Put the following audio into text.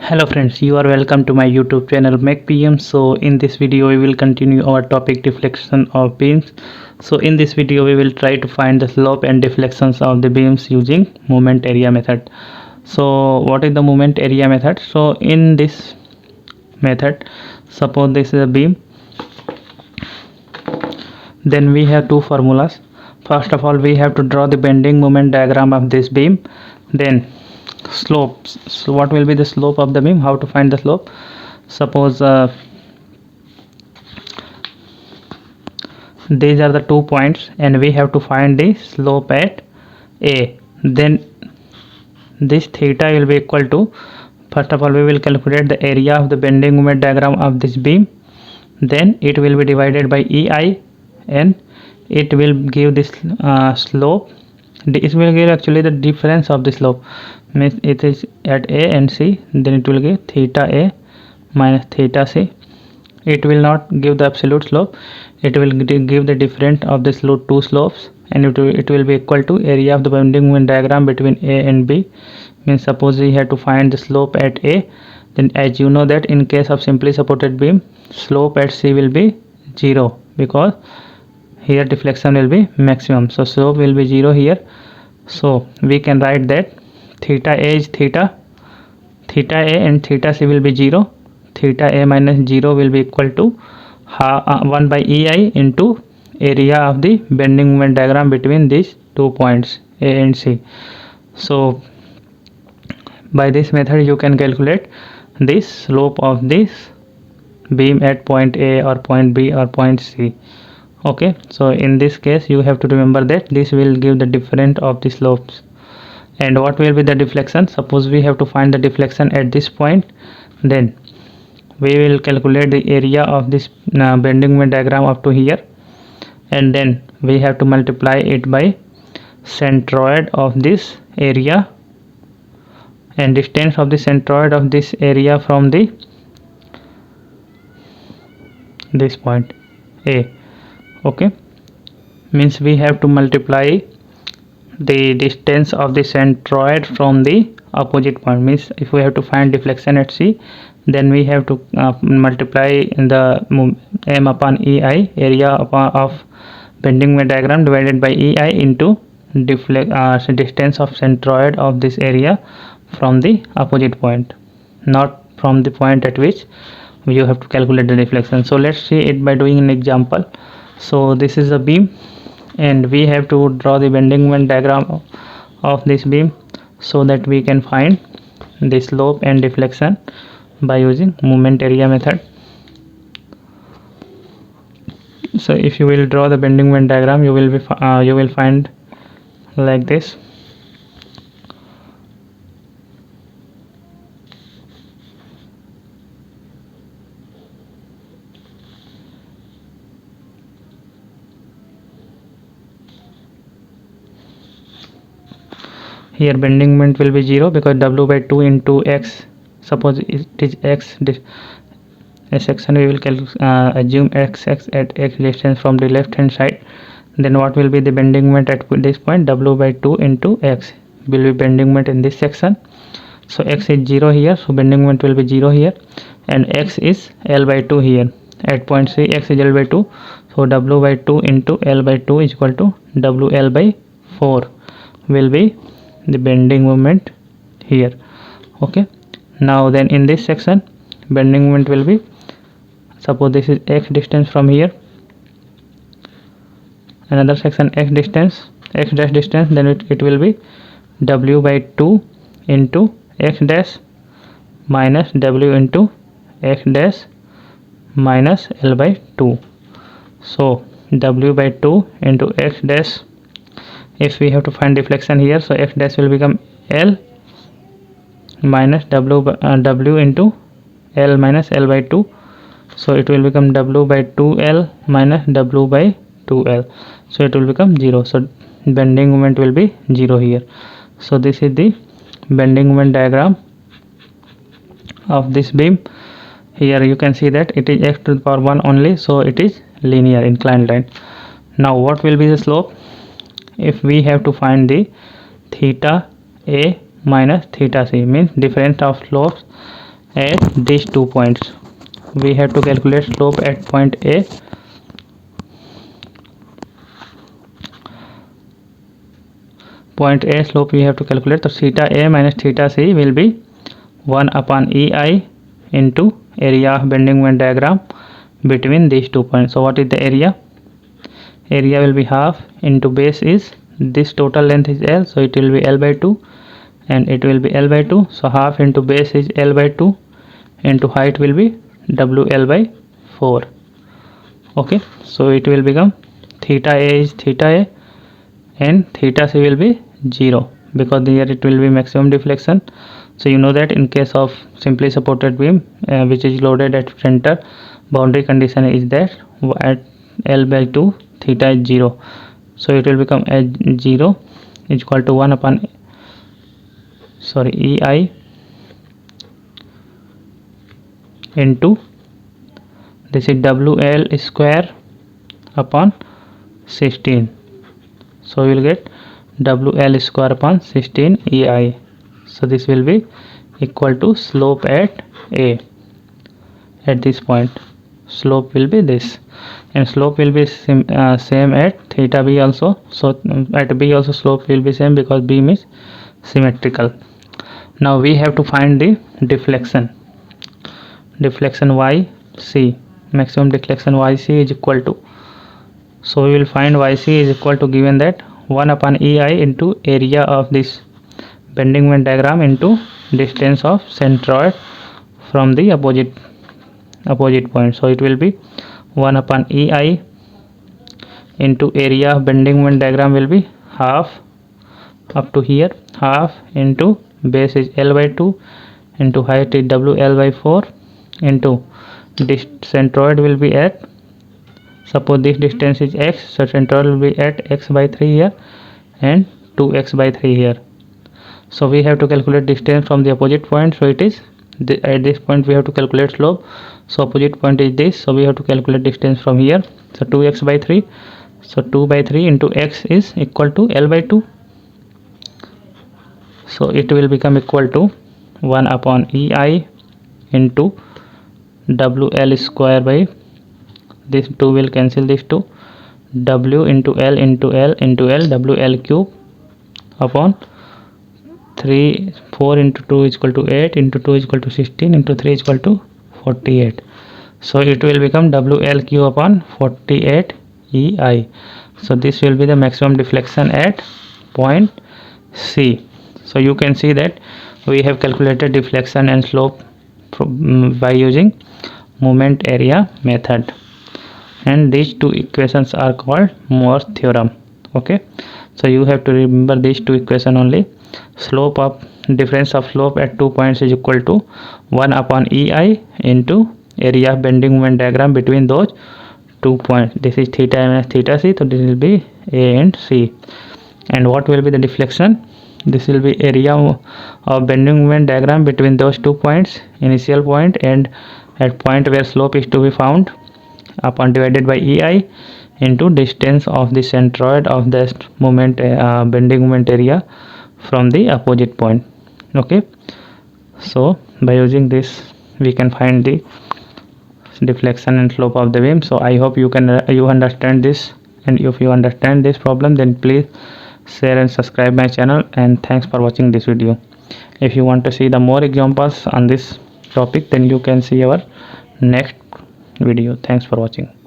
Hello friends, you are welcome to my YouTube channel MacPM. So in this video we will continue our topic deflection of beams. So in this video we will try to find the slope and deflections of the beams using moment area method. So what is the moment area method? So in this method, suppose this is a beam, then we have two formulas. First of all, we have to draw the bending moment diagram of this beam. Then slopes. So what will be the slope of the beam? How to find the slope? Suppose these are the 2 points and we have to find the slope at A. Then this theta will be equal to, first of all we will calculate the area of the bending moment diagram of this beam, then it will be divided by EI and it will give this slope. This will give actually the difference of the slope, means it is at A and C, then it will give theta A minus theta C. It will not give the absolute slope, it will give the difference of the slope, two slopes, and it will be equal to area of the bending moment diagram between A and B. Means suppose we have to find the slope at A, then as you know that in case of simply supported beam, slope at C will be 0 because here deflection will be maximum, so slope will be 0 here. So we can write that theta A is theta A and theta C will be 0. Theta A minus 0 will be equal to 1 by EI into area of the bending moment diagram between these 2 points A and C. So by this method you can calculate this slope of this beam at point A or point B or point C. Okay, so in this case you have to remember that this will give the difference of the slopes. And what will be the deflection? Suppose we have to find the deflection at this point, then we will calculate the area of this bending moment diagram up to here, and then we have to multiply it by centroid of this area and distance of the centroid of this area from this point A. Okay, means we have to multiply the distance of the centroid from the opposite point. Means if we have to find deflection at C, then we have to multiply the m upon EI, area of bending moment diagram, divided by EI into distance of centroid of this area from the opposite point, not from the point at which you have to calculate the deflection. So let's see it by doing an example. So this is a beam and we have to draw the bending moment diagram of this beam so that we can find the slope and deflection by using moment area method. So if you will draw the bending moment diagram, you will find like this. Here bending moment will be 0 because W by 2 into X, suppose it is X a section, we will assume X at X distance from the left hand side. Then what will be the bending moment at this point? W by 2 into X will be bending moment in this section. So X is 0 here, so bending moment will be 0 here, and X is L by 2 here. At point C, X is L by 2, so W by 2 into L by 2 is equal to WL by 4 will be the bending moment here. Okay, now then in this section bending moment will be, suppose this is X distance from here, another section X dash distance, then it will be W by 2 into X dash minus W into X dash minus L by 2. So W by 2 into X dash, if we have to find deflection here, so X dash will become L minus W into L minus L by 2, so it will become W by 2L minus W by 2L, so it will become 0. So bending moment will be 0 here. So this is the bending moment diagram of this beam. Here you can see that it is x to the power 1 only, so it is linear inclined line. Now what will be the slope? If we have to find the theta A minus theta C, means difference of slopes at these 2 points. We have to calculate slope at point A. Point A slope we have to calculate. So theta A minus theta C will be 1 upon EI into area of bending moment diagram between these 2 points. So what is the area? Area will be half into base is this total length is L, so it will be L by 2 and it will be L by 2. So half into base is L by 2 into height will be WL by 4. Okay, so it will become theta A is theta A and theta C will be 0 because here it will be maximum deflection. So you know that in case of simply supported beam which is loaded at center, boundary condition is that at L by 2 theta is 0. So it will become as 0 is equal to 1 upon EI into this is WL square upon 16. So we will get WL square upon 16 EI. So this will be equal to slope at A. At this point slope will be this, and slope will be same at theta B also. So at B also slope will be same because beam is symmetrical. Now we have to find the deflection YC. Maximum deflection YC is equal to, so we will find YC is equal to, given that 1 upon EI into area of this bending moment diagram into distance of centroid from the opposite point. So it will be 1 upon EI into area of bending moment diagram will be half up to here, half into base is L by 2 into height is WL by 4 into this centroid will be at, suppose this distance is x, so centroid will be at x by 3 here and 2x by 3 here. So we have to calculate distance from the opposite point. So it is at this point we have to calculate slope. So opposite point is this, so we have to calculate distance from here. So 2x by 3, so 2 by 3 into x is equal to L by 2. So it will become equal to 1 upon EI into WL square by, this 2 will cancel this 2, W into L into L into L, WL cube upon 3, 4 into 2 is equal to 8 into 2 is equal to 16 into 3 is equal to 48. So it will become WL cube upon 48 EI. So this will be the maximum deflection at point C. So you can see that we have calculated deflection and slope by using moment area method, and these two equations are called Moore's theorem. Okay, so you have to remember these two equations only. Slope of difference of slope at 2 points is equal to 1 upon EI into area of bending moment diagram between those 2 points. This is theta minus theta C, so this will be A and C. And what will be the deflection? This will be area of bending moment diagram between those 2 points, initial point and at point where slope is to be found, upon divided by EI into distance of the centroid of the moment bending moment area from the opposite point. Okay, so by using this we can find the deflection and slope of the beam. So I hope you understand this, and if you understand this problem, then please share and subscribe my channel, and thanks for watching this video. If you want to see the more examples on this topic, then you can see our next video. Thanks for watching.